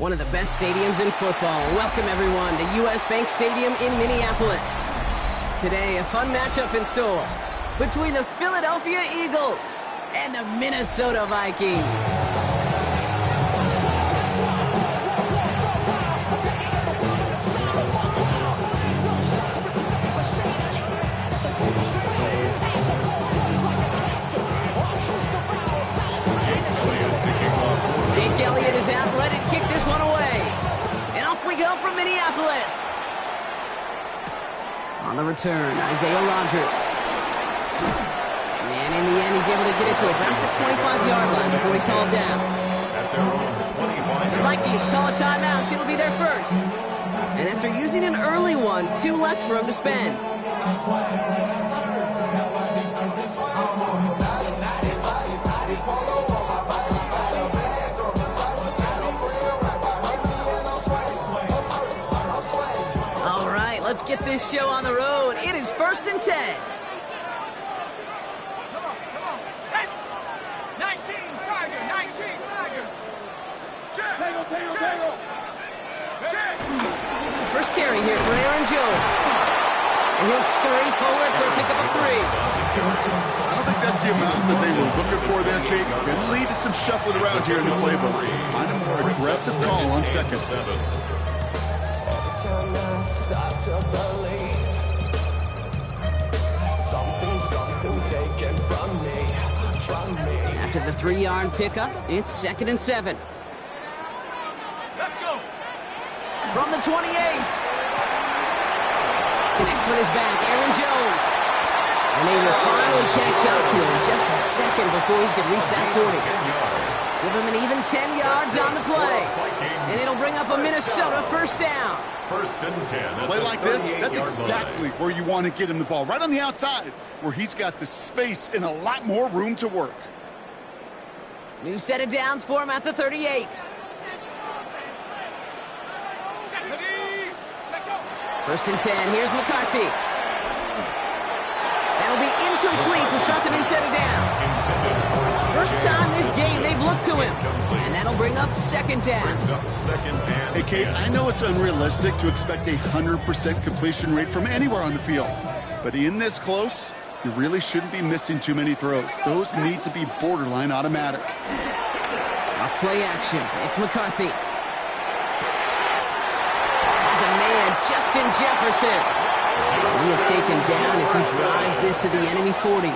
One of the best stadiums in football. Welcome, everyone, to U.S. Bank Stadium in Minneapolis. Today, a fun matchup in store between the Philadelphia Eagles and the Minnesota Vikings. Elliott is out, ready to kick this one away. And off we go from Minneapolis. On the return, Isaiah Rodgers. And in the end, he's able to get it to about the 25-yard line before he's hauled down. The Vikings call a timeout. It'll be their first. And after using an early one, 2 left for him to spend. Let's get this show on the road. It is 1st and 10. Come on. Set. 19, Tiger. 19, Tiger. Tango. First carry here for Aaron Jones. And he'll scurry forward for a pickup of 3. I don't think that's the amount that they were looking for there, Kate. Going to lead to some shuffling around here in the playbook. Find a more aggressive call on second. Start to believe something taken from me. After the 3-yard pickup, it's 2nd and 7. Let's go. From the 28. Connects with his back, Aaron Jones. And they will finally catch up to him just a second before he could reach that 40. Give him an even 10 yards on the play. And it'll bring up a Minnesota first down. 1st and 10. Play like this, that's exactly where you want to get him the ball. Right on the outside, where he's got the space and a lot more room to work. New set of downs for him at the 38. First and 10, here's McCarthy. That'll be incomplete to start the new set of downs. First time this game they've looked to him. And that'll bring up 2nd down. Hey, Kate, I know it's unrealistic to expect a 100% completion rate from anywhere on the field. But in this close, you really shouldn't be missing too many throws. Those need to be borderline automatic. Off play action. It's McCarthy. As a man, Justin Jefferson. He is taken down as he drives this to the enemy 40.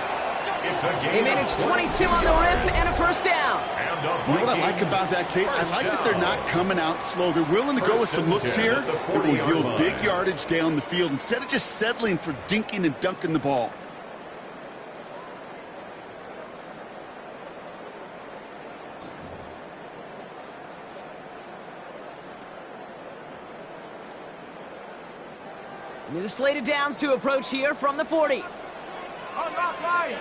They managed 22 on the rip and a first down. You know what I like about that, Kate? I like that they're not coming out slow. They're willing to go with some looks here that will yield big yardage down the field instead of just settling for dinking and dunking the ball. New slate of downs to approach here from the 40. Unlock Lion.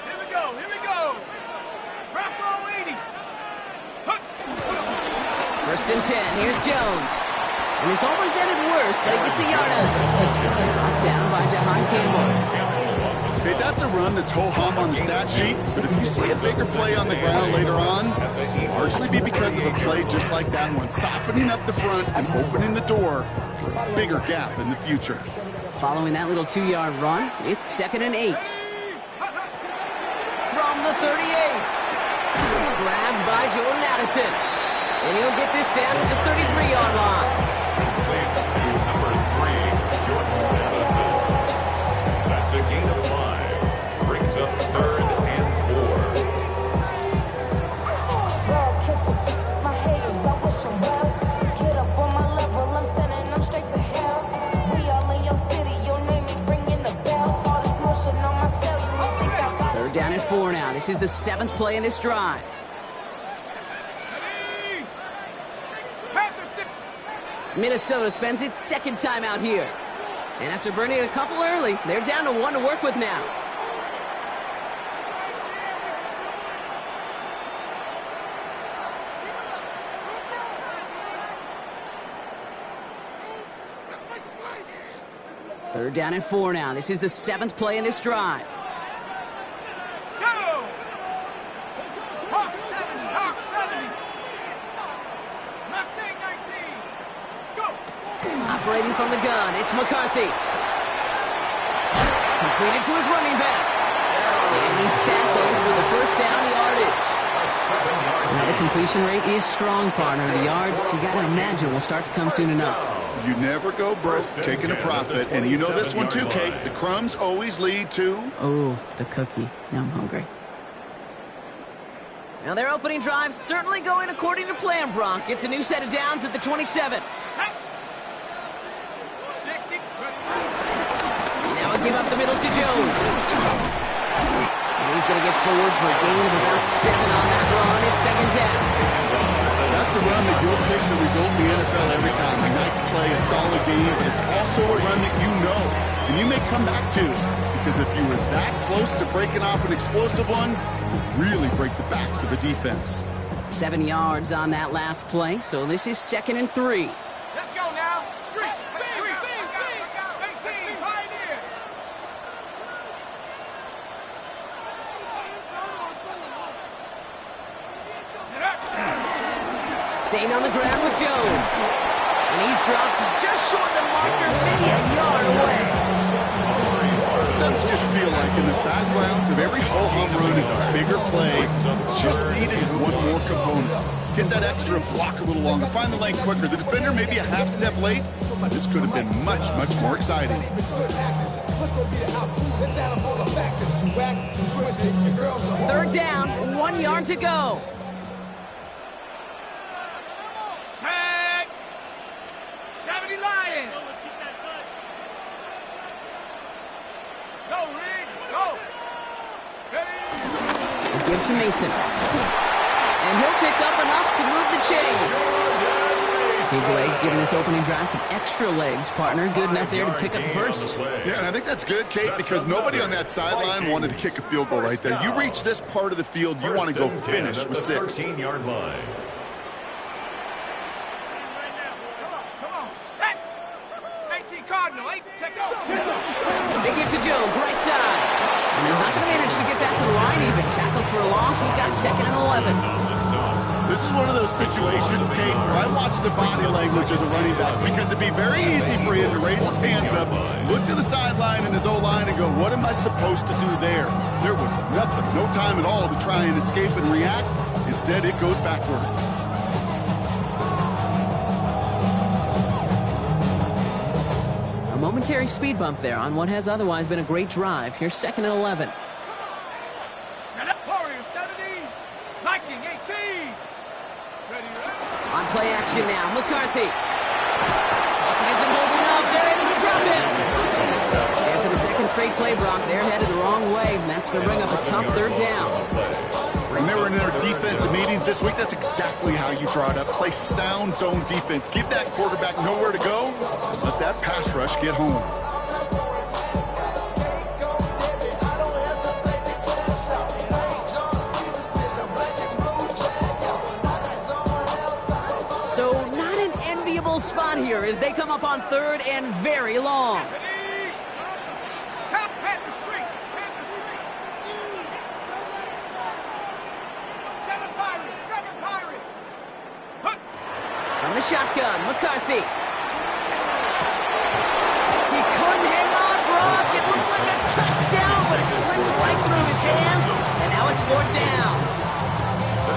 Here we go. Trap roll 80. 1st and 10, here's Jones. And this almost ended worse, but he gets a yard out. Knocked down by Devon Campbell. Hey, that's a run that's ho-hum on the stat sheet, but if you see a bigger play on the ground later on, largely be because of a play just like that one, softening up the front and opening the door for a bigger gap in the future. Following that little 2-yard run, it's 2nd and 8. From the 38. Grabbed by Jordan Addison. And he'll get this down to the 33-yard line. To number 3, Jordan Addison. That's a gain of 5. Brings up 3rd and 4. My haters, I wish them well. Get up on my level, I'm sending them straight to hell. We all in your city, your name ain't ringing the bell. All this motion on my cell, you don't think I got 3rd down and 4 now. This is the 7th play in this drive. Minnesota spends its 2nd time out here. And after burning a couple early, they're down to 1 to work with now. Third down and 4 now. This is the 7th play in this drive. Operating from the gun, it's McCarthy. Completed to his running back. And he's tackled with a first down yardage. Now the completion rate is strong, partner. The yards, you got to imagine, will start to come soon enough. You never go broke taking a profit. And you know this one too, Kate. The crumbs always lead to... Oh, the cookie. Now I'm hungry. Now their opening drive certainly going according to plan, Bronk. It's a new set of downs at the 27. 60. Now a give up the middle to Jones. And he's going to get forward for a gain of about 7 on that run. It's second down. That's a run that you'll take the result in the NFL every time. A nice play, a solid game, but it's also a run that you know and you may come back to. Because if you were that close to breaking off an explosive one, you really break the backs of a defense. 7 yards on that last play, so this is 2nd and 3. Let's go now. Street. 18. Pioneer. Staying on the ground with Jones. And he's dropped just short of the marker, maybe a yard away. Sometimes just feel like in the background of every ho-hum run is a bigger play. Just needed one more component. Get that extra block a little longer. Find the lane quicker. The defender may be a half step late. This could have been much, much more exciting. Third down, 1 yard to go. Tag. 70 Lions. Go, Reed. Go. Ready. A give to Mason. And he'll pick up enough to move the chains. His legs giving this opening drive some extra legs, partner. Good enough there to pick up the first. Yeah, and I think that's good, Kate, because nobody on that sideline wanted to kick a field goal right there. You reach this part of the field, you want to go finish with 6. 13-yard line. Come on. Set. 18 Cardinal. 8. Take go. They give to Jones, right side. And he's not going to manage to get back to the line even. Tackled for a loss. We've got 2nd and 11. This is one of those situations, Kate, where I watch the body language of the running back because it'd be very easy for him to raise his hands up, look to the sideline in his O-line and go, what am I supposed to do there? There was nothing, no time at all to try and escape and react. Instead, it goes backwards. A momentary speed bump there on what has otherwise been a great drive. Here's 2nd and 11. Set up. Warrior 70. Viking 18. Ready. On play action now, McCarthy. He isn't holding up. They're able to drop him. And for the second straight play, Brock, they're headed the wrong way, and that's going to bring up a tough third down. When they were in their defensive meetings this week, that's exactly how you draw it up. Play sound zone defense. Give that quarterback nowhere to go. Let that pass rush get home. So not an enviable spot here as they come up on 3rd and very long. Ready. Tap. Panther Street. Panther Street. 7 Pirates. 7 Pirates. Hunt. From the shotgun, McCarthy. He couldn't hang on, Brock. It looked like a touchdown, but it slips right through his hands, and now it's 4th down.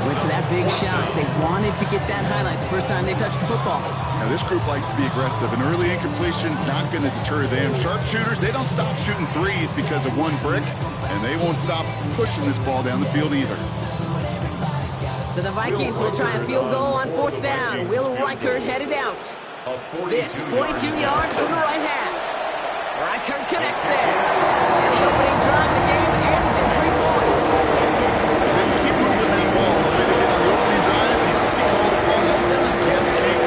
Went for that big shot. They wanted to get that highlight the first time they touched the football. Now, this group likes to be aggressive, and early incompletion's not going to deter them. Sharpshooters, they don't stop shooting threes because of one brick, and they won't stop pushing this ball down the field either. So the Vikings will try a field goal on 4th down. Will Reichert headed out. This 42 yards from the right half. Reichert connects there. And the opening drive of the game ends in 3 points. Keep moving that ball the way they did on the opening drive. He's going to be called upon out there and cascade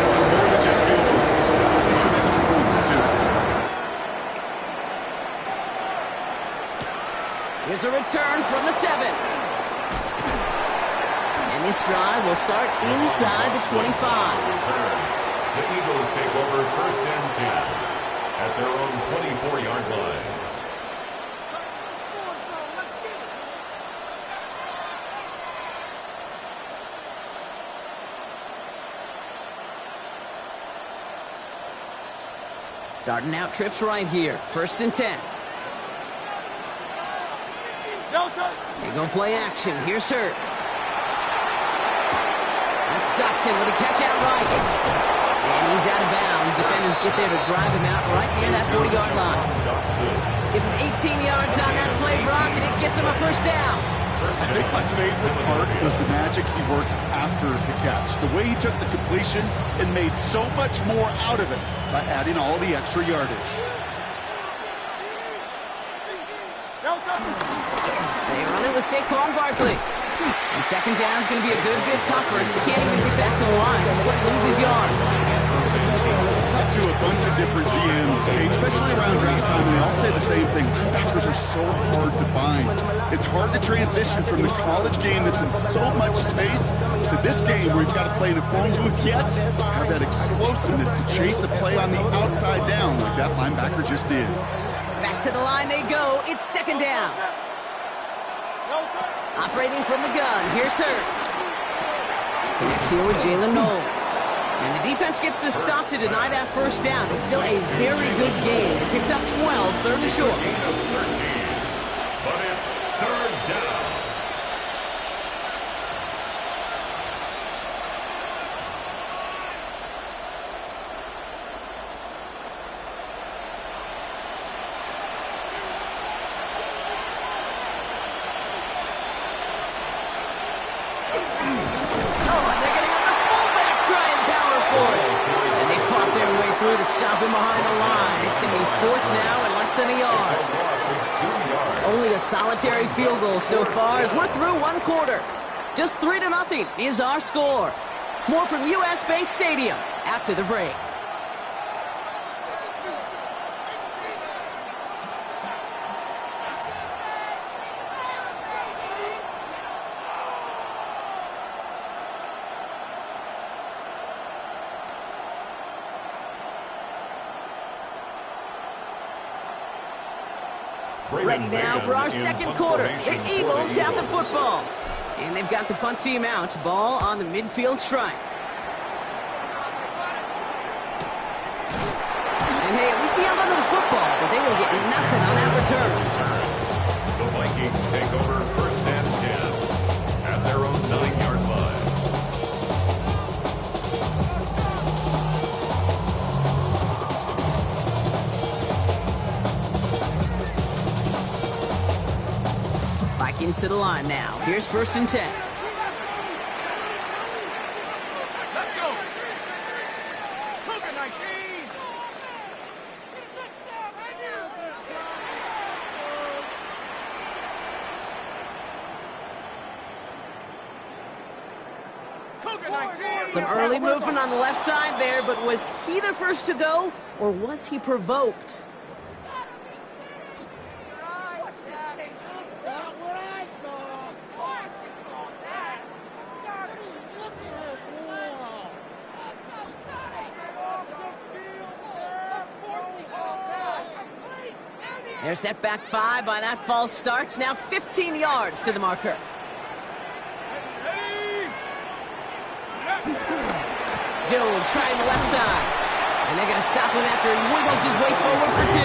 for more than just field goals. Probably some extra points, too. Here's a return from the 7. And this drive will start inside the 25. The Eagles take over 1st and 10 at their own 24-yard line. Starting out trips right here. 1st and 10. They go play action. Here's Hurts. That's Dotson with a catch out right. And he's out of bounds. Defenders get there to drive him out right near that 40-yard line. Give him 18 yards on that play, Brock, and it gets him a 1st down. I think my favorite part was the magic he worked after the catch. The way he took the completion and made so much more out of it by adding all the extra yardage. They run it with Saquon Barkley. And 2nd down is going to be a good bit tougher. He can't even get back to the line. He's going to lose his yards. Talked to a bunch of different GMs, Kate, especially around draft time, and they all say the same thing. Linebackers are so hard to find. It's hard to transition from the college game that's in so much space to this game where you've got to play in a phone booth, yet have that explosiveness to chase a play on the outside down like that linebacker just did. Back to the line they go. It's 2nd down. Operating from the gun. Here's Hurts. Connects here with Jalen Noel. And the defense gets the stop to deny that 1st down. It's still a very good game. They picked up 12, 3rd and short. But it's 3rd down. To stop him behind the line. It's going to be 4th now and less than a yard. Only a solitary field goal so far as we're through 1 quarter. Just 3-0 is our score. More from U.S. Bank Stadium after the break. Ready now for our 2nd quarter. The Eagles have the football. And they've got the punt team out. Ball on the midfield stripe. And hey, we see out under the football, but they will get nothing on that return. The Vikings take over 1st and 10 at their own 9-yard line. Vikings to the line now. Here's 1st and 10. Let's go. Cougar 19. Cougar 19. Some early movement on the left side there, but was he the first to go, or was he provoked? They're set back 5 by that false start. Now 15 yards to the marker. Jones trying the left side. And they're going to stop him after he wiggles his way forward for 2.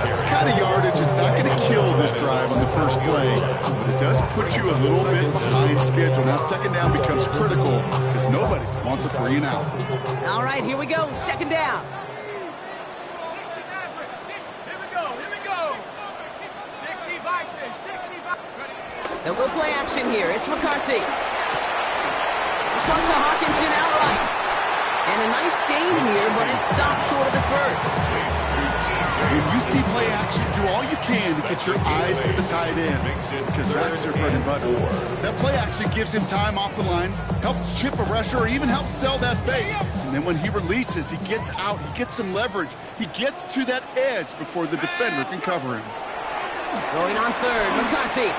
That's the kind of yardage that's not going to kill this drive on the first play. But it does put you a little bit behind schedule. Now 2nd down becomes critical because nobody wants a 3 and out. All right, here we go. 2nd down. And we'll play action here. It's McCarthy. This one's to Hawkinson outright. And a nice game here, but it stopped short of the 1st. When you see play action, do all you can to get your eyes to the tight end, because that's their bread and butter. That play action gives him time off the line, helps chip a rusher, or even helps sell that fake. And then when he releases, he gets out, he gets some leverage. He gets to that edge before the defender can cover him. Going on 3rd, McCarthy.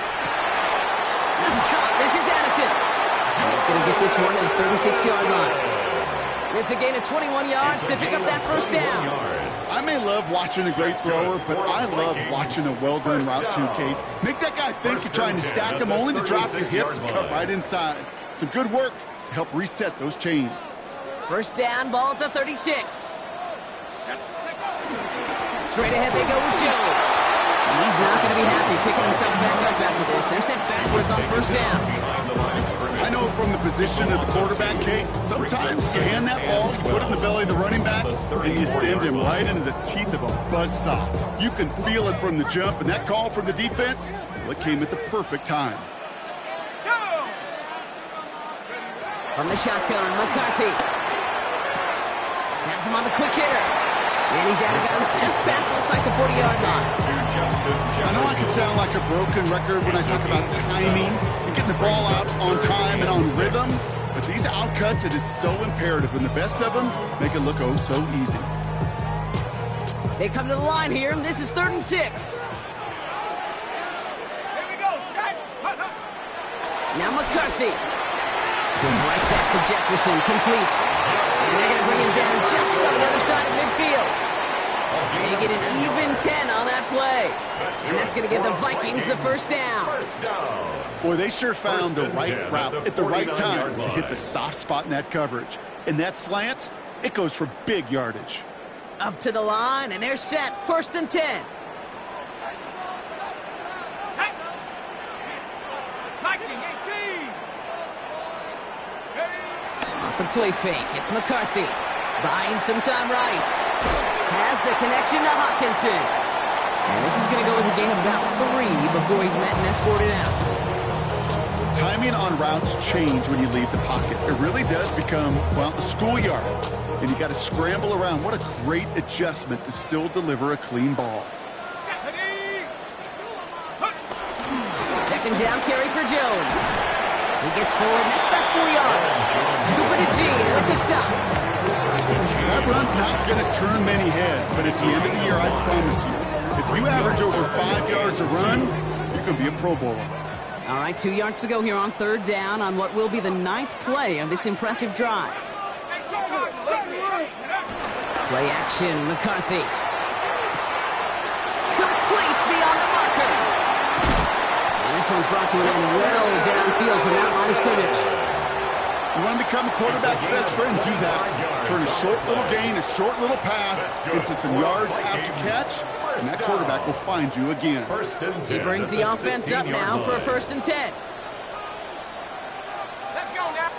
That's caught. This is Addison. And he's going to get this one at the 36-yard line. It's a gain of 21 yards to pick up that 1st down. I may love watching a great thrower, but I love watching a well-done route too, Kate. Make that guy think you're trying to stack him only to drop your hips and cut right inside. Some good work to help reset those chains. 1st down, ball at the 36. Straight ahead they go with Jones. And he's not going to be happy picking himself back up after this. They're sent backwards on first down. I know from the position of the quarterback, Kate, sometimes you hand that ball, you put it in the belly of the running back, and you send him right into the teeth of a buzzsaw. You can feel it from the jump, and that call from the defense, well, it came at the perfect time. From the shotgun, McCarthy. Has him on the quick hitter. And he's out of bounds just past, looks like the 40-yard line. I know I can sound like a broken record when I talk about timing and getting the ball out on time and on rhythm, but these outcuts, it is so imperative, and the best of them make it look oh so easy. They come to the line here, and this is 3rd and 6. Here we go, set. Now McCarthy. Goes right back to Jefferson, completes. And they're going to bring him down just on the other side of midfield. They get an even 10 on that play. And that's going to give the Vikings the first down. Boy, they sure found the right route at the right time to hit the soft spot in that coverage. And that slant, it goes for big yardage. Up to the line, and they're set. 1st and 10. Viking 18. Off the play fake, it's McCarthy. Buying some time right. Has the connection to Hawkinson. And this is going to go as a gain of about 3 before he's met and escorted out. Timing on routes change when you leave the pocket. It really does become, well, a schoolyard. And you got to scramble around. What a great adjustment to still deliver a clean ball. Second down carry for Jones. He gets forward, that's about 4 yards. Cooper to Gene with the stop. That run's not going to turn many heads, but at the end of the year, I promise you, if you average over 5 yards a run, you're going to be a Pro Bowler. All right, 2 yards to go here on 3rd down on what will be the 9th play of this impressive drive. Play action, McCarthy. Complete beyond the marker. And this one's brought to an end well downfield from that line of scrimmage. You want to become a quarterback's best friend, do that. Turn a short little gain, a short little pass into some yards after catch, and that quarterback will find you again. He brings the offense up now for a 1st and 10. Let's go now.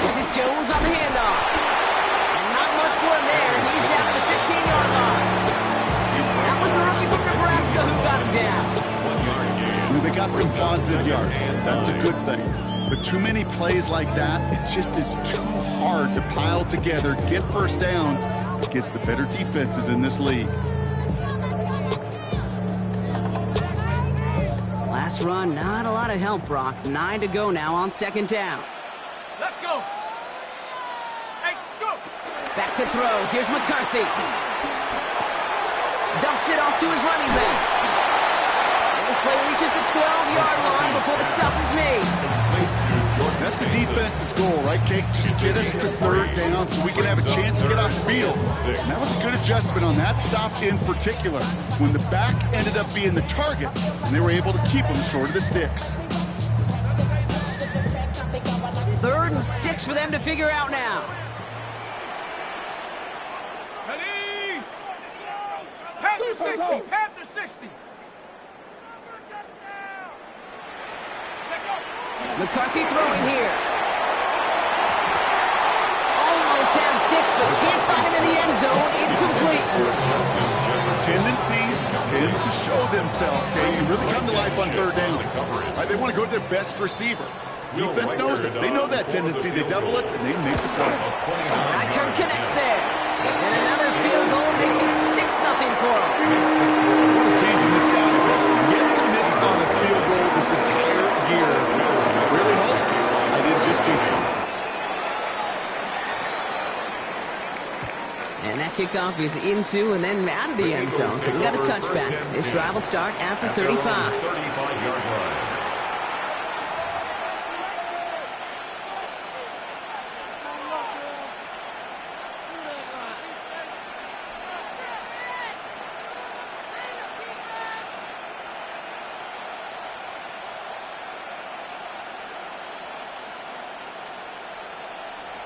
This is Jones on the handoff. And not much for him there, and he's down at the 15-yard line. That was the rookie from Nebraska who got him down. They got some positive yards. That's a good thing. But too many plays like that, it just is too hard to pile together, get first downs against the better defenses in this league. Last run, not a lot of help, Brock. 9 to go now on 2nd down. Let's go. Hey, go. Back to throw. Here's McCarthy. Dumps it off to his running back. And this play reaches the 12-yard line before the stop is made. That's a defense's goal, right, Kate? Just get us to 3rd down so we can have a chance to get off the field. And that was a good adjustment on that stop in particular, when the back ended up being the target, and they were able to keep them short of the sticks. 3rd and 6 for them to figure out now. Panther 60. Panther 60. McCarthy throwing here. Almost had 6, but can't find him in the end zone. Incomplete. Tendencies tend to show themselves, okay, and really come to life on 3rd downs. Right, they want to go to their best receiver. Defense knows it. They know that tendency. They double it, and they make the play. Rackern connects there. And another field goal makes it 6-0 for him. What a season this guy has had. Yet to miss on a field goal this entire year. I really hope I didn't just jinx him. And that kickoff is into and then out of the end zone. So we got a touchback. This drive will start at the 35. 35-yard line.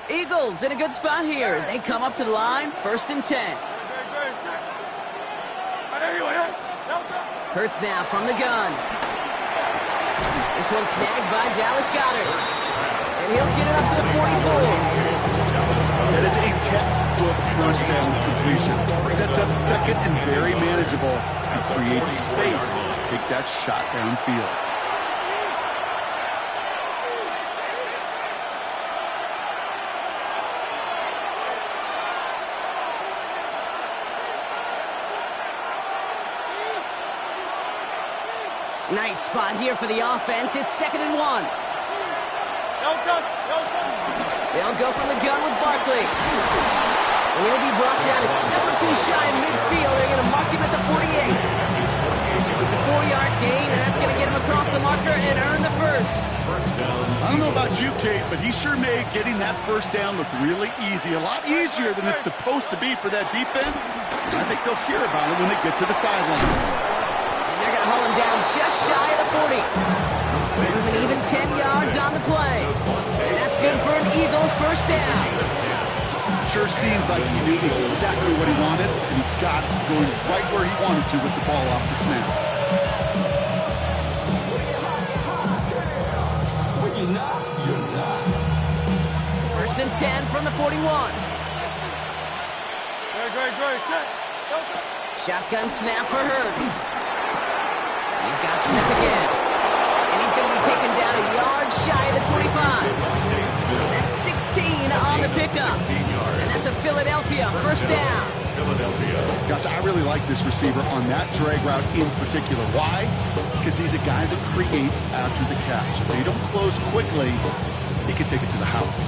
Eagles in a good spot here as they come up to the line. 1st and 10. Hurts now from the gun. This one snagged by Dallas Goedert. And he'll get it up to the 44. That is a textbook first down completion. Sets up second and very manageable. And creates space to take that shot downfield. Nice spot here for the offense. It's 2nd and 1. They'll go from the gun with Barkley. And he'll be brought down a step or two shy in midfield. They're going to mark him at the 48. It's a 4-yard gain, and that's going to get him across the marker and earn the first. I don't know about you, Kate, but he sure made getting that first down look really easy. A lot easier than it's supposed to be for that defense. And I think they'll hear about it when they get to the sidelines. And they're going to hold him down just shy of the 40. Give him an even 10 yards on the play. And that's good for an Eagles first down. Sure seems like he knew exactly what he wanted, and he got it going right where he wanted to with the ball off the snap. First and 10 from the 41. Shotgun snap for Hurts. He's got Smith again. And he's going to be taken down a yard shy of the 25. That's 16 on the pickup. And that's a Philadelphia first down. Gosh, I really like this receiver on that drag route in particular. Why? Because he's a guy that creates after the catch. If they don't close quickly, he can take it to the house.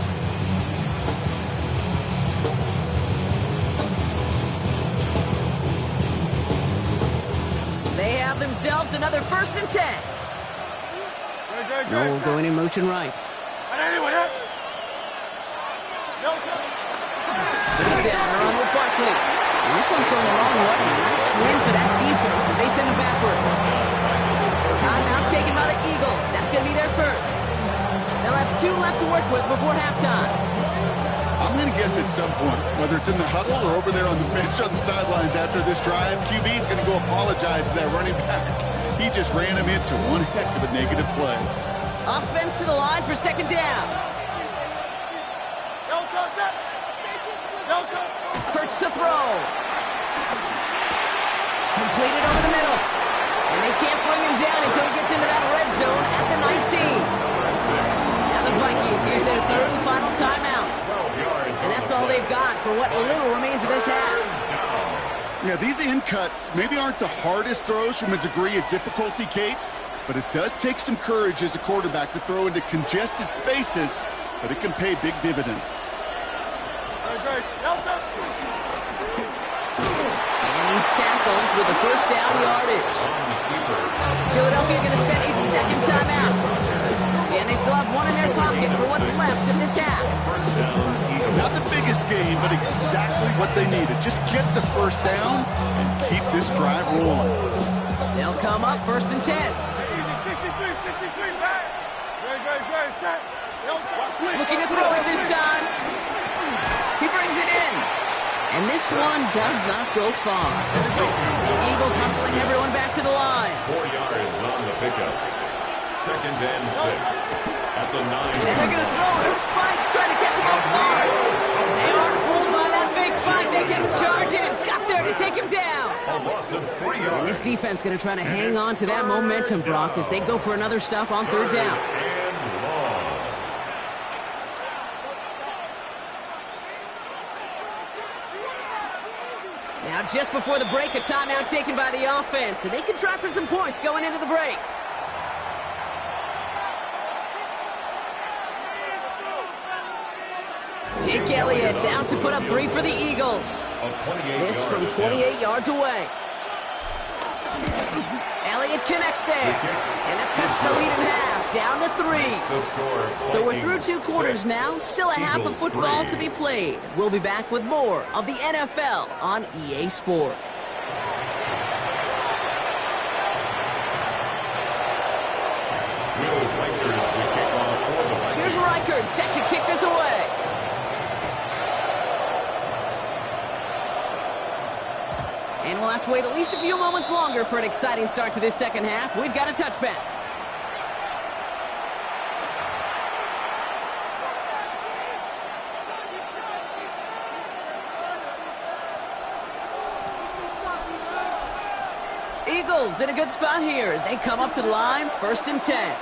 They have themselves another first and 10. Noel going in motion right. First down, around with Barkley. And this one's going the wrong way. Nice win for that defense as they send him backwards. Timeout taken by the Eagles. That's going to be their first. They'll have 2 left to work with before halftime. I'm going to guess at some point, whether it's in the huddle or over there on the bench on the sidelines after this drive, QB is going to go apologize to that running back. He just ran him into one heck of a negative play. Offense to the line for second down. Hurts to throw. Completed over the middle. And they can't bring him down until he gets into that red zone at the 19. Now the Vikings use their 3rd and final timeout. And that's all they've got for what little remains of this half. Yeah, these in cuts maybe aren't the hardest throws from a degree of difficulty, Kate, but it does take some courage as a quarterback to throw into congested spaces, but it can pay big dividends. And he's tackled with the first down yardage. Philadelphia going to spend its second timeout. And they still have one in their pocket for what's left of this half. Not the biggest game, but exactly what they needed. Just get the first down and keep this drive rolling. They'll come up first and 10. Looking to throw it this time. He brings it in. And this one does not go far. Eagles hustling everyone back to the line. 4 yards on the pickup. 2nd and 6. At the 9. And they're going to throw it. Spike trying to catch him off guard. They aren't fooled by that fake spike. They can charge it and got there to take him down. A loss of 3 yards. And this defense going to try to hang on to that momentum, Brock, as they go for another stop on 3rd down. And long. Now, just before the break, a timeout taken by the offense, and they can try for some points going into the break. Jake Elliott out to put up 3 for the Eagles. This from 28 yards away. Elliott connects there. And that cuts the lead in half, down to 3. So we're through 2 quarters now, still a half of football to be played. We'll be back with more of the NFL on EA Sports. Here's Reichard set to kick this away. we'll have to wait at least a few moments longer for an exciting start to this second half. We've got a touchback. Eagles in a good spot here as they come up to the line, 1st and 10.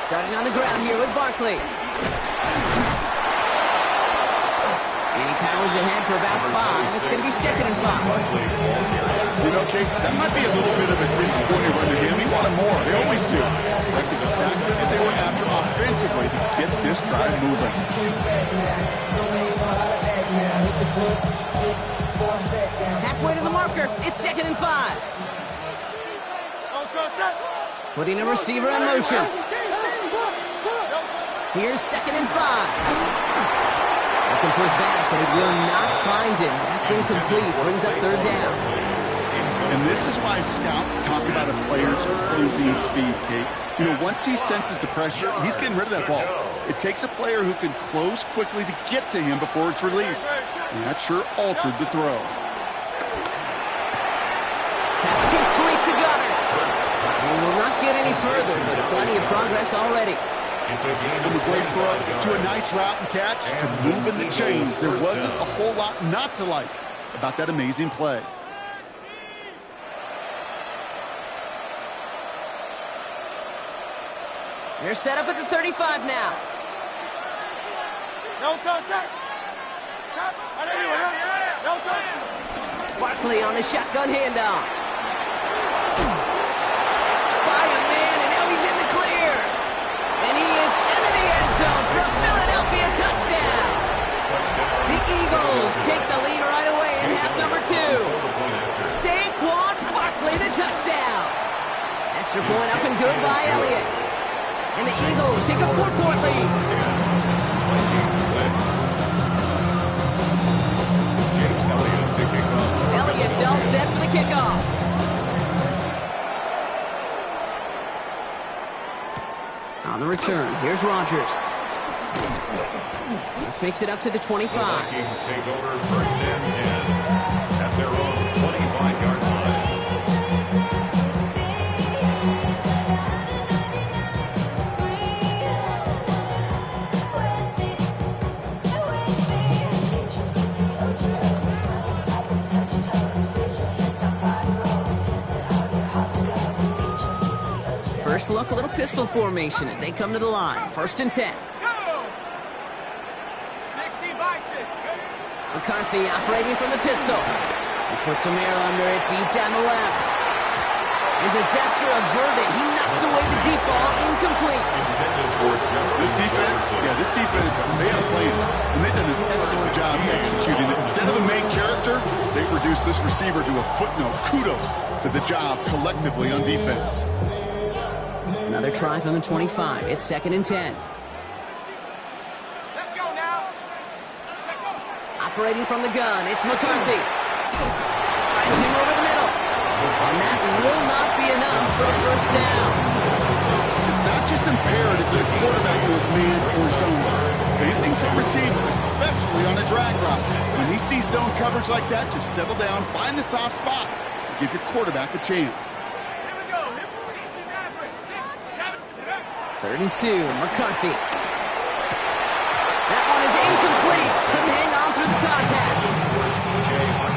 Starting on the ground here with Barkley. And he powers ahead for about 5. It's going to be 2nd and 5. You know, Kate, that might be a little bit of a disappointing run to him. He wanted more. They always do. That's exactly what they were after offensively to get this drive moving. Halfway to the marker. It's 2nd and 5. Putting a receiver in motion. Here's 2nd and 5. Looking for his back, but he will not find him. That's incomplete. Brings up 3rd down. And this is why scouts talk about a player's closing speed, Kate. You know, once he senses the pressure, he's getting rid of that ball. It takes a player who can close quickly to get to him before it's released. And that sure altered the throw. Pass complete to Goddard. He will not get any further, but plenty of progress already. From a great throw to a nice route and catch to moving the chains. There wasn't a whole lot not to like about that amazing play. They're set up at the 35 now. Barkley on the shotgun handoff. By a man, and now he's in the clear. And he is into the end zone for a Philadelphia touchdown. The Eagles take the lead right away in half number 2. Saquon Barkley, the touchdown. Extra point up and good by Elliott. And the Eagles take a 4-point lead. Elliott's all set for the kickoff. On the return, here's Rodgers. This makes it up to the 25. The Vikings take over 1st and 10 at their own 25-yard line. First look, a little pistol formation as they come to the line. 1st and 10. McCarthy operating from the pistol. He puts some air under it deep down the left. And disaster averted. He knocks away the deep ball, incomplete. This defense, they had a plan. And they've done an excellent job executing it. Instead of a main character, they've reduced this receiver to a footnote. Kudos to the job collectively on defense. Another try from the 25. It's 2nd and 10. Let's go now. Operating from the gun, it's McCarthy. Finds him over the middle. And that will not be enough for a 1st down. It's not just imperative that a quarterback knows man or zone. Same thing for a receiver, especially on a drag route. When he sees zone coverage like that, just settle down, find the soft spot, and give your quarterback a chance. 3rd and 2, McCarthy. That one is incomplete. Couldn't hang on through the contact.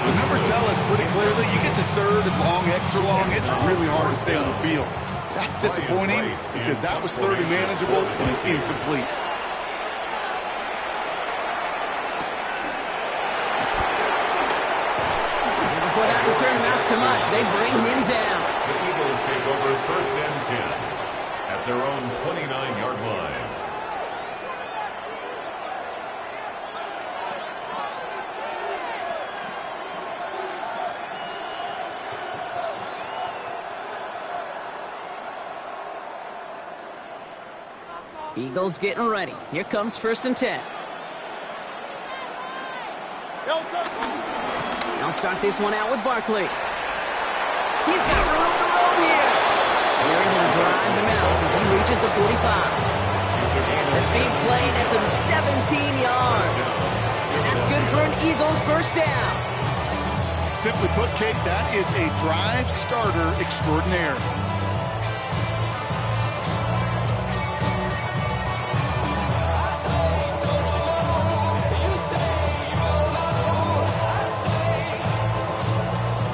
The numbers tell us pretty clearly, you get to 3rd and long, extra long, it's really hard to stay on the field. That's disappointing because that was 3rd and manageable and incomplete. And before that return amounts to much, they bring him down. The Eagles take over 1st and 10 at their own 29-yard line. Eagles getting ready. Here comes 1st and 10. They'll start this one out with Barkley. He's got room to roam here. They're able to drive him out as he reaches the 45. The big play nets him 17 yards. And that's good for an Eagles 1st down. Simply put, Kate, that is a drive starter extraordinaire.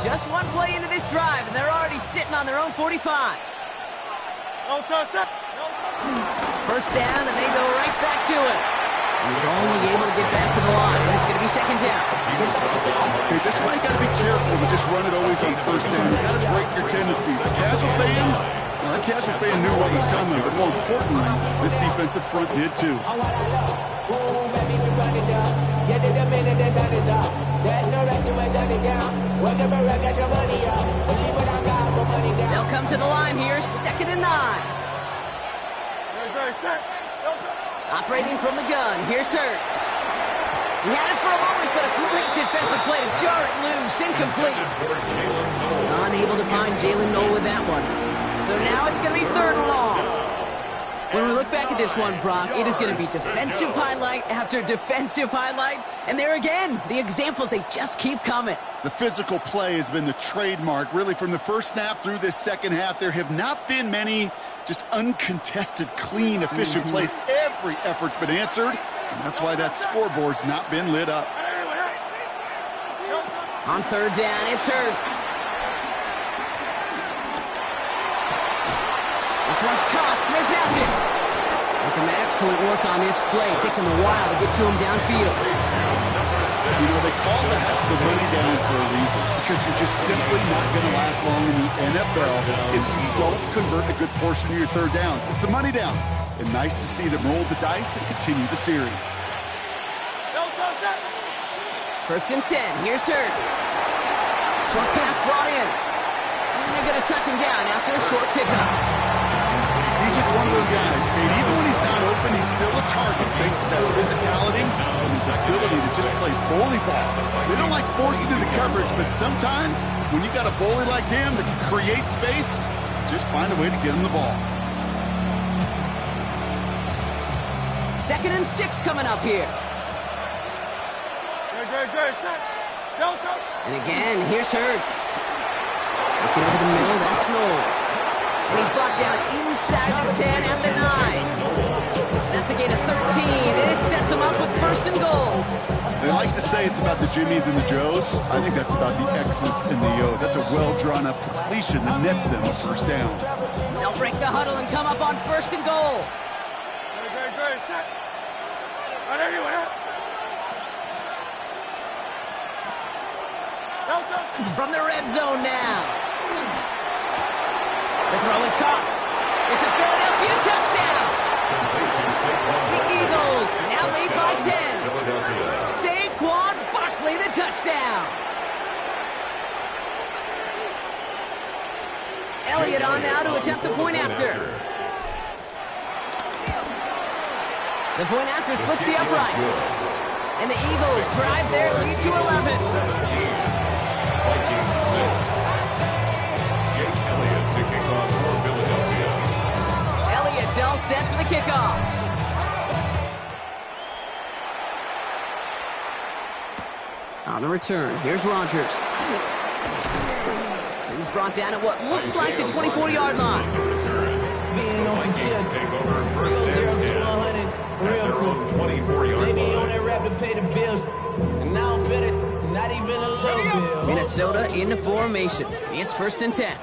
Just one play into this drive, and they're already sitting on their own 45. First down, and they go right back to it. He's only able to get back to the line, and it's going to be second down. Okay, this is why you got to be careful to just run it always on first down. You got to break your tendencies. The casual fan, well, that casual fan knew what was coming, but more importantly, this defensive front did too. They'll come to the line here, 2nd and 9. Operating from the gun, here's Hurts. He had it for a moment, but a great defensive play to jar it loose, incomplete. Unable to find Jalen Noel with that one. So now it's going to be 3rd and long. When we look back at this one, Brock, it is going to be defensive highlight after defensive highlight. And there again, the examples, they just keep coming. The physical play has been the trademark, really, from the first snap through this second half. There have not been many just uncontested, clean, efficient plays. Every effort's been answered, and that's why that scoreboard's not been lit up. On 3rd down, it's Hurts. This one's caught. Smith has it. And some excellent work on this play. It takes him a while to get to him downfield. You know, they call that the money down for a reason, because you're just simply not going to last long in the NFL if you don't convert a good portion of your 3rd downs. It's the money down. And nice to see them roll the dice and continue the series. 1st and 10. Here's Hurts. Short pass brought in. And they're going to touch him down after a short pickup. He's just one of those guys, Kate. Even when he's not open, he's still a target thanks to that physicality and his ability to just play bully ball. They don't like forcing into coverage, but sometimes when you got a bully like him that can create space, just find a way to get him the ball. 2nd and 6 coming up here. And again, here's Hurts. Looking over the middle, that's Noel. And he's brought down inside the 10 at the 9. That's a gain of 13, and it sets him up with 1st and goal. They like to say it's about the Jimmies and the Joes. I think that's about the X's and the O's. That's a well-drawn-up completion that nets them a 1st down. They'll break the huddle and come up on 1st and goal. From the red zone now. The throw is caught. It's a Philadelphia touchdown. The Eagles now lead by 10. Saquon Barkley, the touchdown. Elliott on now to attempt the point after. The point after splits the uprights. And the Eagles drive their lead to 11. Vikings 6. Jake Elliott to kick off for Philadelphia. Elliott's all set for the kickoff. On the return, here's Rodgers. He's brought down at what looks like the 24-yard line. Being on some Vikings shit. take over 1st and 10 at their own 24-yard They be on line. that rap to pay the bills. And now I'm fitted, not even a little bit. Minnesota into formation. It's 1st and 10.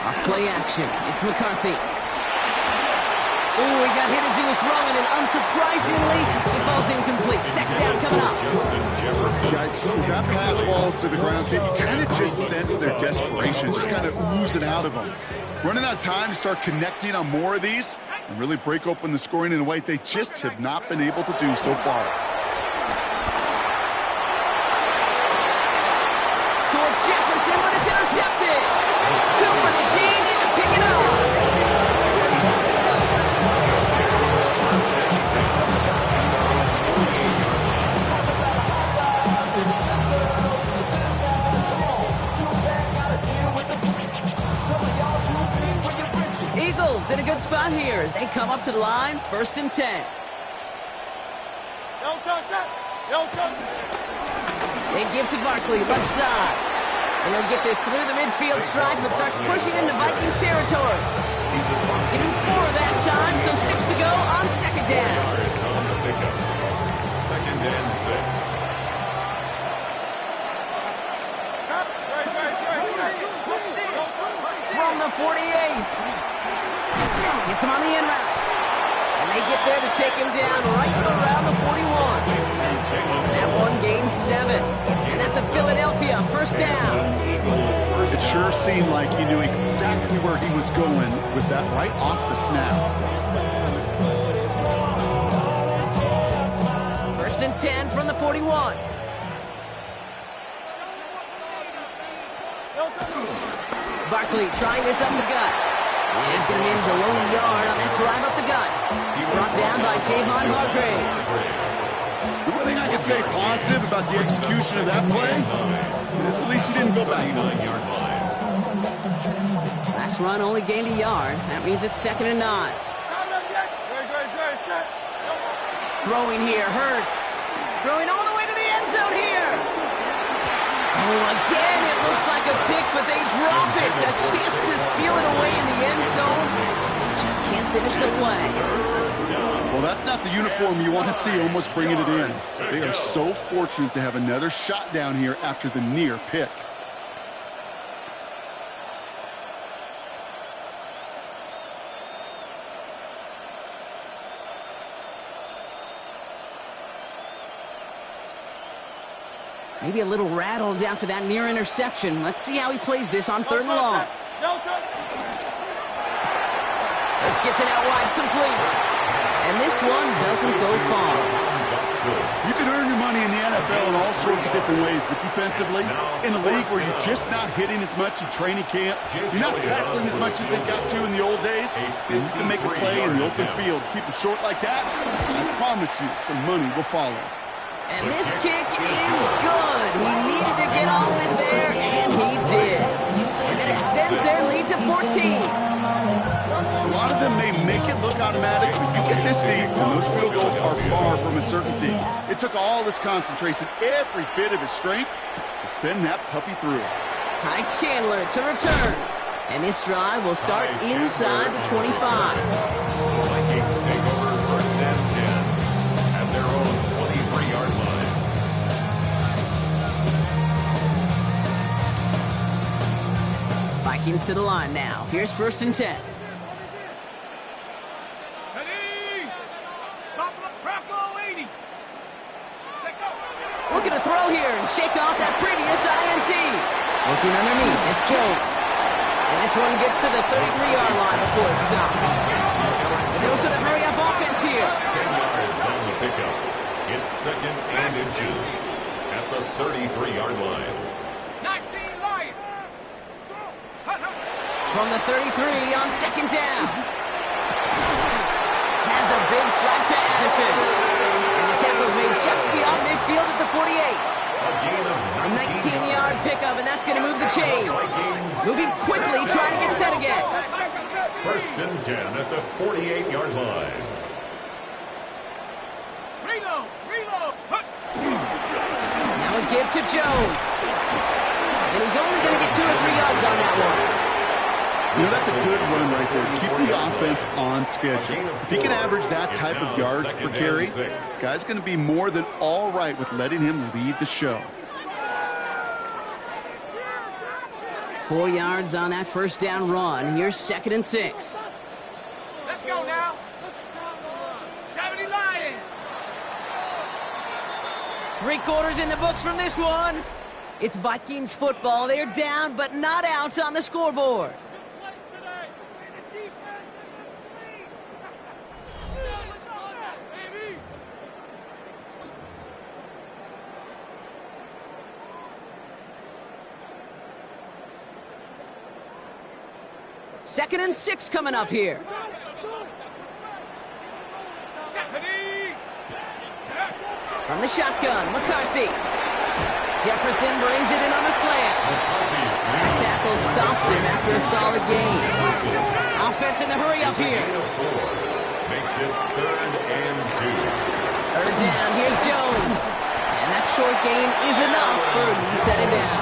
Off play action. It's McCarthy. Ooh, he got hit as he was throwing, and unsurprisingly, he falls incomplete. 2nd down coming up. Yikes. As that pass falls to the ground, Kate, you kind of just sense their desperation, just kind of oozing out of them. Running out of time to start connecting on more of these and really break open the scoring in a way they just have not been able to do so far. Toward Jefferson, but it's intercepted. Cooper and Dean in to pick it up. Eagles in a good spot here as they come up to the line, 1st and 10. They give to Barkley, left side. And he'll get this through the midfield stripe and starts pushing into Vikings territory. Give him 4 that time, so 6 to go on second down. Second and 6. From the 48. Gets him on the in route. And they get there to take him down right around the 41. That one gains 7. And that's a Philadelphia first down. It sure seemed like he knew exactly where he was going with that right off the snap. First and 10 from the 41. Barkley trying this up the gut. He's going to be into a low yard on that drive up the gut. Brought down by Javon Hargrave. The one thing I can say positive about the execution of that play is at least he didn't go backwards. Last run only gained a yard. That means it's second and 9. Throwing here, Hurts. Throwing all the way to the end zone here. Oh, again, it looks like a pick, but they drop it. A chance to steal it away in the end zone. They just can't finish the play. Well, that's not the uniform you want to see almost bringing it in. They are so fortunate to have another shot down here after the near pick. Maybe a little rattled after that near interception. Let's see how he plays this on third and long. Let's get to that wide complete. And this one doesn't go far. You can earn your money in the NFL in all sorts of different ways, but defensively, in a league where you're just not hitting as much in training camp, you're not tackling as much as they got to in the old days, and you can make a play in the open field. Keep it short like that, I promise you some money will follow. And this kick is good. He needed to get all of it there, and he did. And it extends their lead to 14. A lot of them may make it look automatic, but you get this deep, and those field goals are far from a certainty. It took all his concentration, every bit of his strength, to send that puppy through. Ty Chandler to return. And this drive will start inside the 25. Vikings take over first and 10 at their own 23-yard line. Vikings to the line now. Here's first and 10. Looking to throw here and shake off that previous INT. Looking underneath, it's Jones. And this one gets to the 33-yard line before it's stopped. It goes to the hurry-up offense here. 10 yards on the pickup. It's second and inches at the 33-yard line. 19 Lions. From the 33 on second down. Has a big strike to Addison. And the tackle's made just beyond midfield at the 48. A 19-yard pickup, and that's going to move the chains. Moving quickly, trying to get set again. First and 10 at the 48-yard line. Reload. Now a give to Jones. And he's only going to get 2 or 3 yards on that one. You know, that's a good run right there. Keep the offense on schedule. If he can average that type of yards per carry, this guy's going to be more than all right with letting him lead the show. 4 yards on that first down run. Here's second and 6. Let's go now. 70 Lions. 3 quarters in the books from this one. It's Vikings football. They're down, but not out on the scoreboard. Second and 6 coming up here. From the shotgun, McCarthy. Jefferson brings it in on the slant. That tackle stops him after a solid gain. Offense in the hurry up here. makes it 3rd and 2. Third down, here's Jones. And that short gain is enough for a new setting down.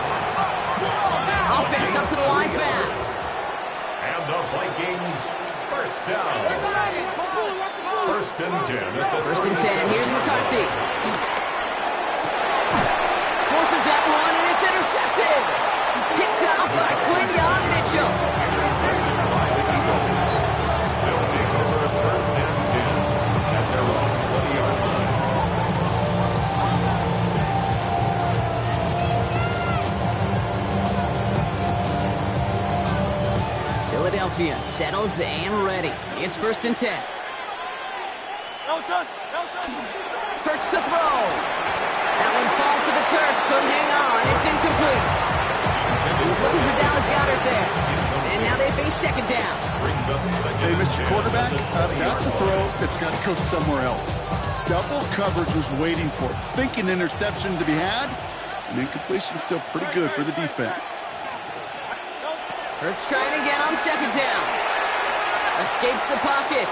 Offense up to the line fast. And the Vikings, first down. 1st and 10. First and 10, here's McCarthy. Forces that one, and it's intercepted. Picked up by Quinyon Mitchell. Intercepted by the Eagles. They'll take over 1st and 10 at their own 20-yard line. Philadelphia settled and ready. It's 1st and 10. Hurts to throw. That one falls to the turf. Couldn't hang on. It's incomplete. He was looking for Dallas Goedert there. And now they face 2nd down. Hey, Mr. Quarterback, that's a throw that's got to go somewhere else. Double coverage was waiting for it. Thinking interception to be had. And incompletion still pretty good for the defense. Hurts trying again on 2nd down. Escapes the pocket.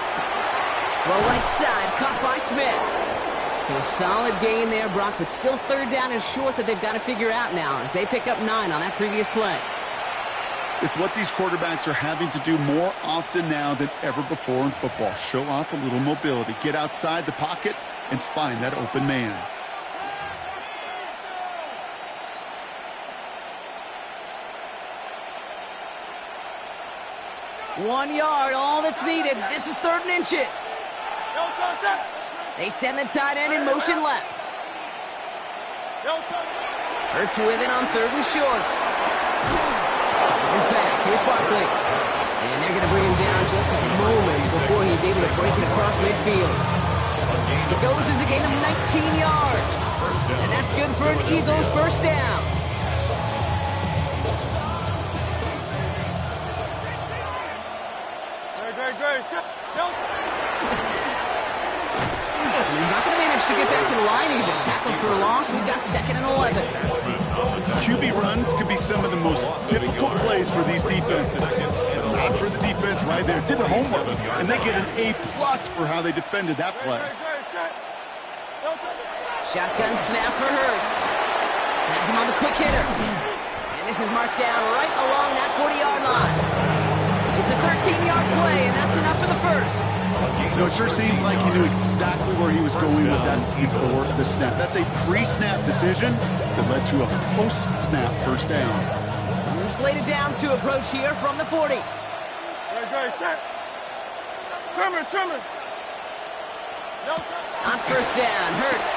Well, right side, caught by Smith. So a solid gain there, Brock, but still 3rd down is short that they've got to figure out now as they pick up 9 on that previous play. It's what these quarterbacks are having to do more often now than ever before in football. Show off a little mobility. Get outside the pocket and find that open man. One yard, all that's needed. This is 3rd and inches. They send the tight end in motion left. Hurts with it on 3rd and short. It's his back. Here's Barkley. And they're going to bring him down just a moment before he's able to break it across midfield. It goes as a gain of 19 yards. And that's good for an Eagles 1st down. He's not going to manage to get back to the line even. Tackle for a loss. We've got 2nd and 11. QB runs could be some of the most difficult plays for these defenses. But not for the defense right there. Did their homework, and they get an A+ for how they defended that play. Shotgun snap for Hurts. Has him on the quick hitter. And this is marked down right along that 40-yard line. It's a 13-yard play, and that's enough for the 1st. No, it sure seems like he knew exactly where he was going with that before the snap. That's a pre-snap decision that led to a post-snap 1st down. We're slated downs to approach here from the 40. Trimmer. On 1st down, Hurts.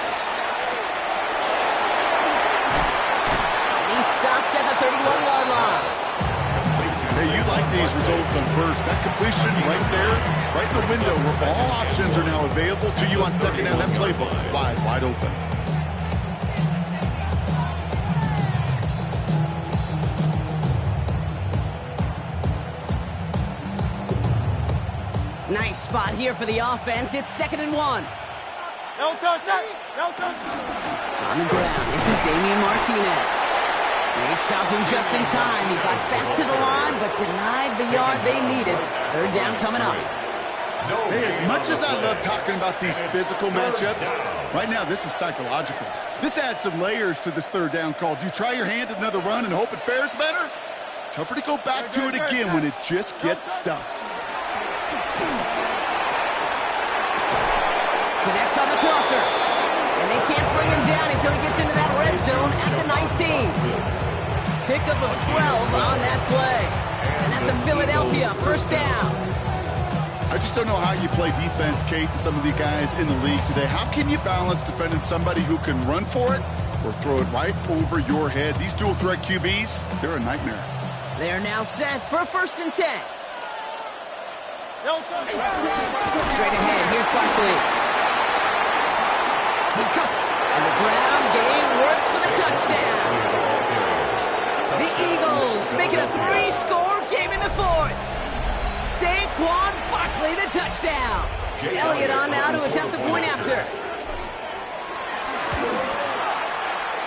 He's stopped at the 31-yard line. Hey, you like these results on 1st. That completion right there, right in the window where all options are now available to you on 2nd down. That playbook wide open. Nice spot here for the offense. It's 2nd and 1. No touch. On the ground, this is Damian Martinez. They stopped him just in time. He got back to the line, but denied the yard they needed. 3rd down coming up. Hey, as much as I love talking about these physical matchups, right now this is psychological. This adds some layers to this 3rd down call. Do you try your hand at another run and hope it fares better? Tougher to go back to it again when it just gets stuffed. Connects on the crosser. And they can't bring him down until he gets into that red zone at the 19. Pickup of 12 on that play. And that's a Philadelphia 1st down. I just don't know how you play defense, Kate, and some of the guys in the league today. How can you balance defending somebody who can run for it or throw it right over your head? These dual threat QBs, they're a nightmare. They're now set for 1st and 10. Straight ahead, here's Barkley. And the ground game works for the touchdown. The Eagles make it a 3-score game in the 4th. Saquon Barkley, the touchdown. Elliott on now to attempt a point after.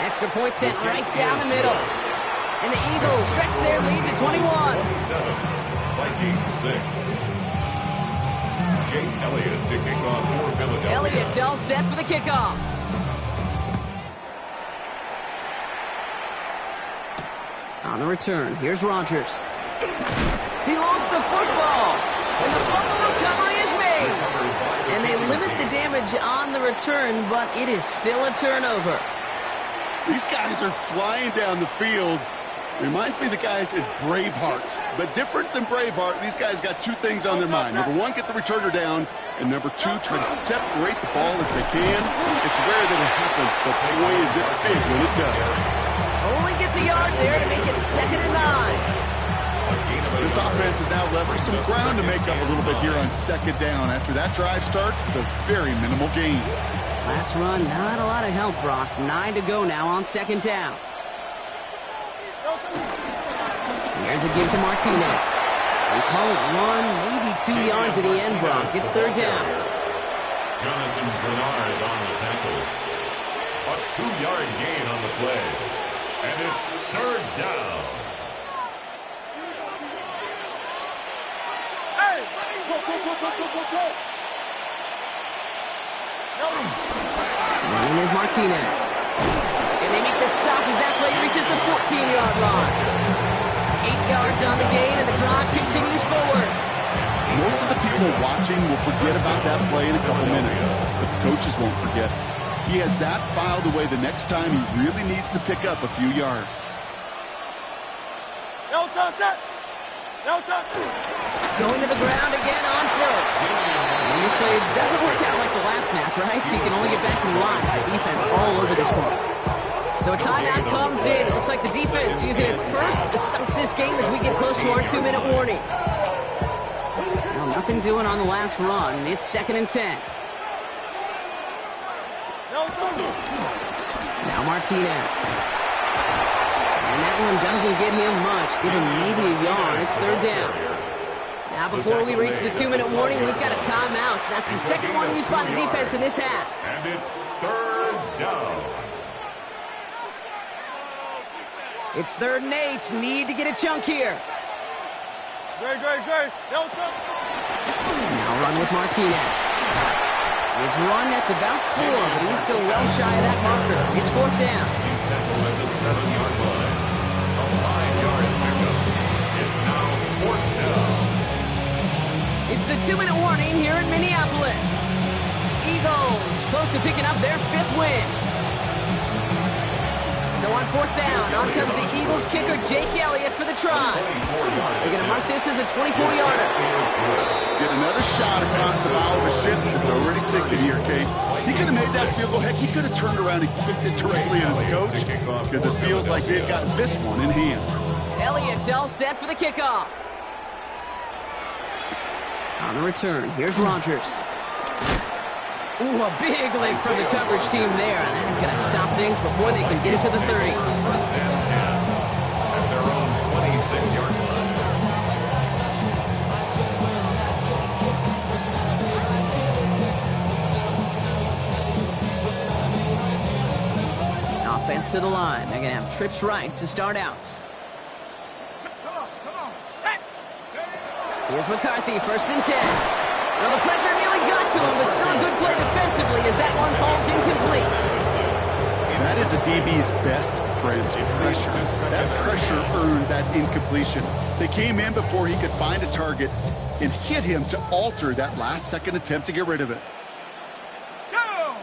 Extra point sent right down the middle. And the Eagles stretch their lead to 21. Vikings 6. Jake Elliott to kick off for Philadelphia. Elliott's all set for the kickoff. On the return, here's Rodgers. He lost the football, and the fumble recovery is made. And they limit the damage on the return, but it is still a turnover. These guys are flying down the field. Reminds me of the guys in Braveheart. But different than Braveheart, these guys got two things on their mind. Number one, get the returner down. And number two, try to separate the ball if they can. It's rare that it happens, but boy, is it big when it does. Only gets a yard there to make it 2nd and 9. This offense has now leveraged some ground to make up a little bit here on 2nd down after that drive starts with a very minimal gain. Last run, not a lot of help, Brock. 9 to go now on 2nd down. Here's a give to Martinez. We call it 1, maybe 2 yards at the end, Brock. It's 3rd down. Jonathan Bernard on the tackle. A 2-yard gain on the play. And it's 3rd down. Hey! Go! Running is Martinez. And they make the stop as that play reaches the 14-yard line. 8 yards on the gain, and the drive continues forward. Most of the people watching will forget about that play in a couple minutes, but the coaches won't forget. He has that filed away the next time he really needs to pick up a few yards. Going to the ground again on 1st. And this play doesn't work out like the last snap, right? He can only get back to the line. The defense all over this one. So a timeout comes in. It looks like the defense using its first stops this game as we get close to our 2-minute warning. Well, nothing doing on the last run. It's 2nd and 10. Now Martinez. And that one doesn't get him much. Give him maybe a yard. It's 3rd down. Now before we reach the 2-minute warning, we've got a timeout. So that's the second one used by the defense in this half. And it's 3rd down. It's 3rd and 8. Need to get a chunk here. Great. Now run with Martinez. His run, that's about 4, but he's still well shy of that marker. It's 4th down. He's tackled at the 7-yard line. A 5-yard pickup. It's now 4th down. It's the 2-minute warning here in Minneapolis. Eagles close to picking up their 5th win. So on 4th down, on comes the Eagles kicker, Jake Elliott, for the try. They're going to mark this as a 24-yarder. Get another shot across the bow of a ship that's already sinking here, Kate. He could have made that field goal. Heck, he could have turned around and kicked it directly at his coach because it feels like they've got this one in hand. Elliott's all set for the kickoff. On the return, here's Rodgers. Ooh, a big leg from the coverage team there. And that is going to stop things before they can get it to the 30. First and 10 at their own 26-yard line. Offense to the line. They're going to have trips right to start out. Come on, set! Here's McCarthy, 1st and 10. Well, the pressure nearly got to him, but still a good play defensively as that one falls incomplete. That is a DB's best friend, pressure. That pressure earned that incompletion. They came in before he could find a target and hit him to alter that last-second attempt to get rid of it. Go!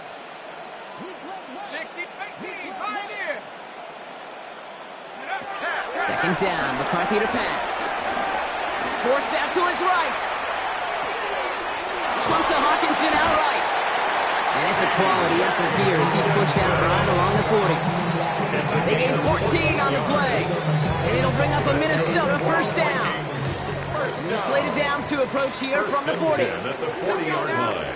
60-18, Pioneer! 2nd down, McCarthy to pass. Forced out to his right. This one's to Hawkinson outright. And it's a quality effort here as he's pushed out right along the 40. They gain 14 on the play. And it'll bring up a Minnesota 1st down. The slated downs to approach here from the 40. At the 40-yard line.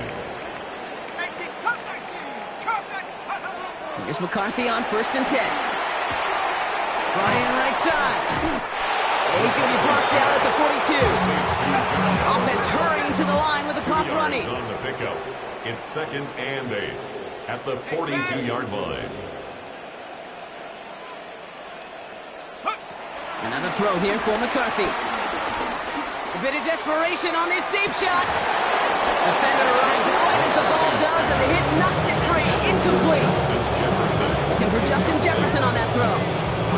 19, cut 19. Here's McCarthy on 1st and 10. Ryan right side. And he's going to be blocked out at the 42. Offense hurrying to the line with the clock running. On the pickup. It's 2nd and 8 at the 42-yard line. Another throw here for McCarthy. A bit of desperation on this deep shot. Defender arrives right as the ball does, and the hit knocks it free. Incomplete. Looking for Justin Jefferson on that throw.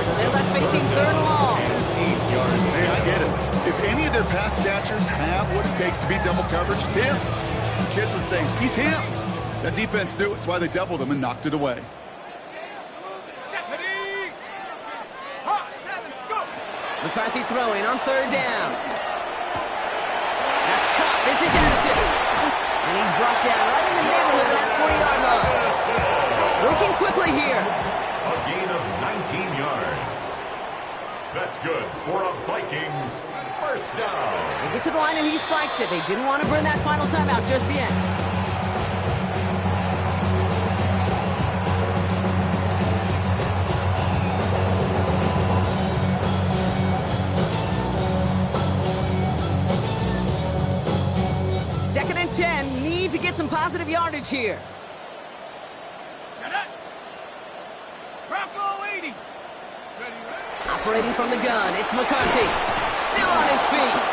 So they're left facing third and long. Hey, I get it. If any of their pass catchers have what it takes to beat double coverage, it's him. Kids would say, he's him. That defense knew it's why they doubled him and knocked it away. McCarthy throwing on third down. That's caught. This is Addison. And he's brought down right in the neighborhood of that 40-yard line. Working quickly here. A gain of 19 yards. That's good for a Vikings first down. They get to the line and he spikes it. They didn't want to burn that final timeout just yet. Second and 10. Need to get some positive yardage here. Operating from the gun, it's McCarthy. Still on his feet.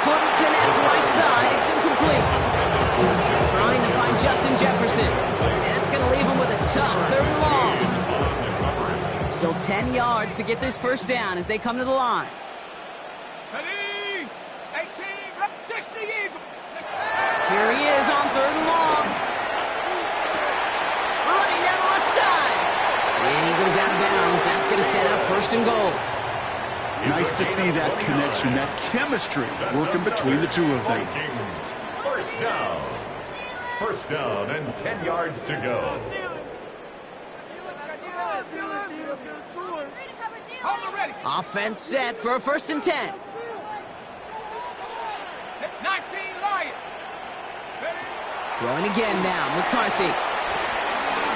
Couldn't connect right side. It's incomplete. Trying to find Justin Jefferson. And that's going to leave him with a tough third and long. Still 10 yards to get this first down as they come to the line. 18, 60 Eagles. Here he is on third and long. Running down the left side. And he goes out of bounds. That's going to set up first and goal. Nice to see that connection, that chemistry working between the two of them. Vikings first down. First down and 10 yards to go. Offense set for a first and 10. 19 Lions. Throwing again now, McCarthy.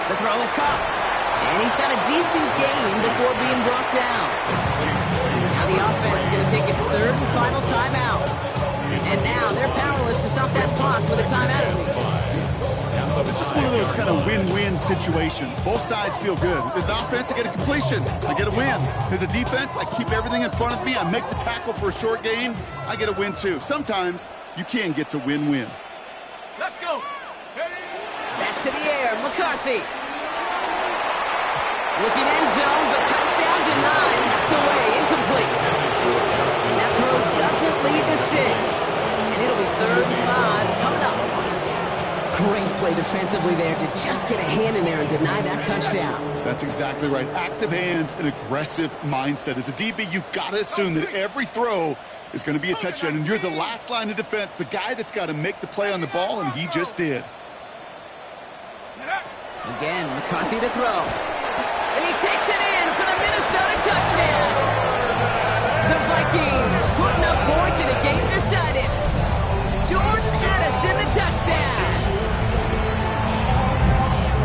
The throw is caught. And he's got a decent gain before being brought down. Now the offense is going to take its third and final timeout. And now they're powerless to stop that clock with a timeout at least. This is one of those kind of win-win situations. Both sides feel good. As the offense, I get a completion. I get a win. As a defense, I keep everything in front of me. I make the tackle for a short gain. I get a win too. Sometimes you can get to win-win. Let's go. Back to the air, McCarthy. Looking end zone, but touchdown denied. Knocked away, incomplete. That throw doesn't lead to 6. And it'll be 3rd and 5 coming up. Great play defensively there to just get a hand in there and deny that touchdown. That's exactly right. Active hands and aggressive mindset. As a DB, you've got to assume that every throw is going to be a touchdown, and you're the last line of defense, the guy that's got to make the play on the ball, and he just did. Again, McCarthy to throw. And he takes it in for the Minnesota touchdown. The Vikings putting up points in a game decided. Jordan Addison, the touchdown.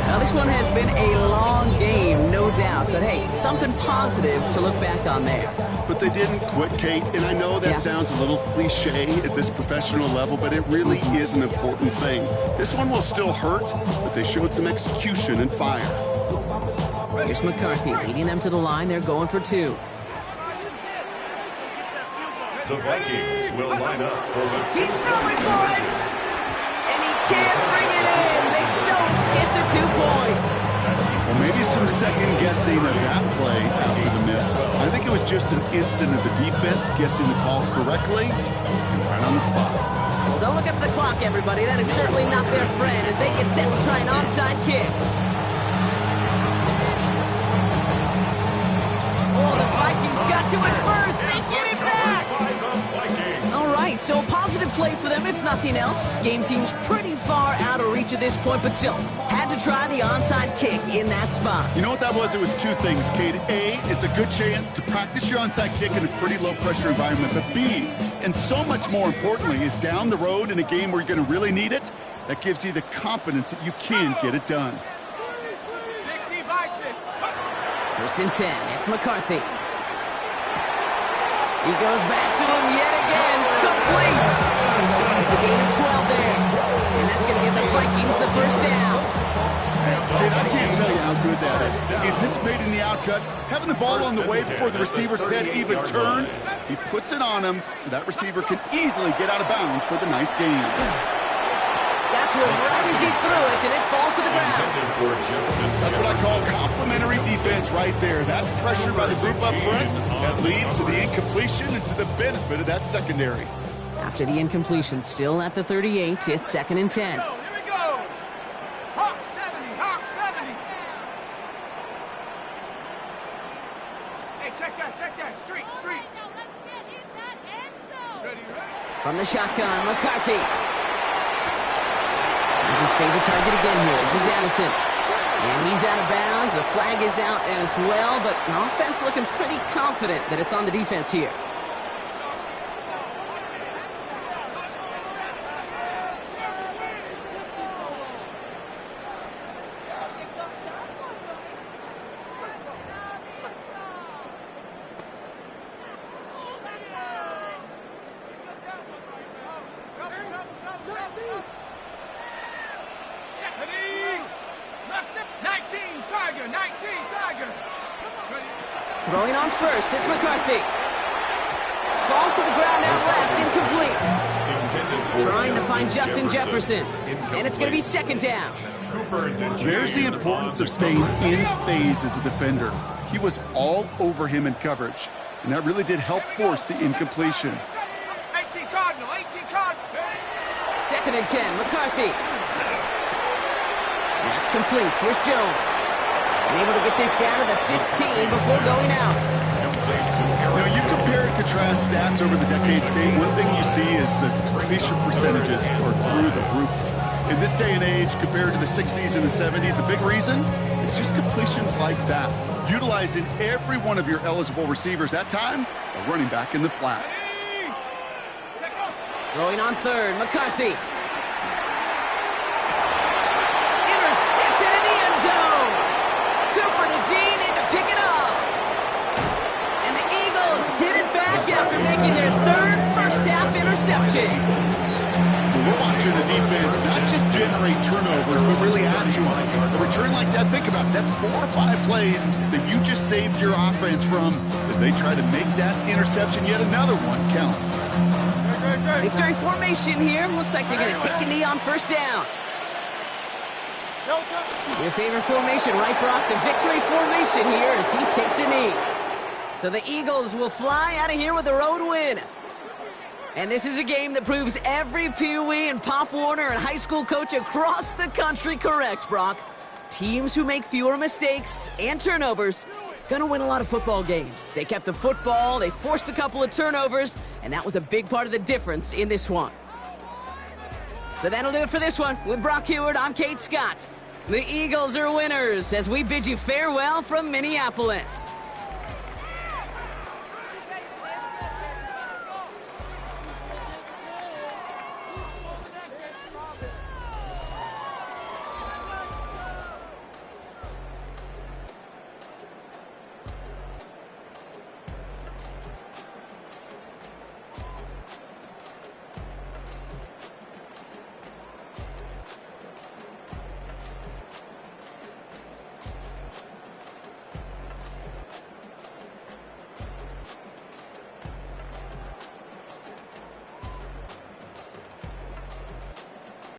Now, this one has been a long game, no doubt. But, hey, something positive to look back on there. But they didn't quit, Kate. And I know that sounds a little cliche at this professional level, but it really is an important thing. This one will still hurt, but they showed some execution and fire. Here's McCarthy leading them to the line. They're going for 2. The Vikings will line up for the... He's throwing for it! And he can't bring it in! They don't get the 2 points! Well, maybe some second guessing of that play after the miss. I think it was just an instant of the defense guessing the call correctly and right on the spot. Well, don't look up the clock, everybody. That is certainly not their friend as they get set to try an onside kick. Oh, the Vikings got to it first. They get it back. All right, so a positive play for them, if nothing else. Game seems pretty far out of reach at this point, but still, had to try the onside kick in that spot. You know what that was? It was 2 things, Kate. A, it's a good chance to practice your onside kick in a pretty low-pressure environment. But B, and so much more importantly, is down the road in a game where you're going to really need it, that gives you the confidence that you can get it done. 60 Bison. First and 10, it's McCarthy. He goes back to him yet again. Complete. It's a gain of 12 there. And that's going to get the Vikings the first down. Kate, I can't tell you how good that is. Anticipating the outcut, having the ball on the way before the receiver's head even turns, he puts it on him so that receiver can easily get out of bounds for the nice gain. Got to him right as he threw it, and it falls to the ground. That's what I call complimentary defense right there. That pressure by the group up front, that leads to the incompletion and to the benefit of that secondary. After the incompletion, still at the 38, it's 2nd and 10. Here we go. Hawk 70, Hawk 70. Hey, check that, street. Ready. From the shotgun, McCarthy. That's his favorite target again here. This is Addison. And he's out of bounds. The flag is out as well, but the offense looking pretty confident that it's on the defense here. Throwing on first, it's McCarthy. Falls to the ground out left, incomplete. Trying to find Justin Jefferson. And it's going to be 2nd down. There's the importance of staying in phase as a defender. He was all over him in coverage, and that really did help force the incompletion. 18 Cardinal. 2nd and 10, McCarthy. That's complete. Here's Jones. And able to get this down to the 15 before going out. Now, you compare and contrast stats over the decades, Kate. One thing you see is the completion percentages are through the roof. In this day and age, compared to the 60s and the 70s, a big reason is just completions like that. Utilizing every one of your eligible receivers. That time, a running back in the flat. Throwing on 3rd, McCarthy. Intercepted in the end zone. Cooper to Gene in to pick it up. And the Eagles get it back after making their 3rd first-half interception. We're watching the defense not just generate turnovers, but really add to them. A return like that, think about it, that's 4 or 5 plays that you just saved your offense from as they try to make that interception, yet another one, count. Victory formation here. Looks like they're going to take a knee on 1st down. Your favorite formation, right, Brock? The victory formation here as he takes a knee. So the Eagles will fly out of here with a road win. And this is a game that proves every Pee Wee and Pop Warner and high school coach across the country correct, Brock. Teams who make fewer mistakes and turnovers gonna win a lot of football games. They kept the football, they forced a couple of turnovers, and that was a big part of the difference in this one. So that'll do it for this one. With Brock Heward, I'm Kate Scott. The Eagles are winners as we bid you farewell from Minneapolis.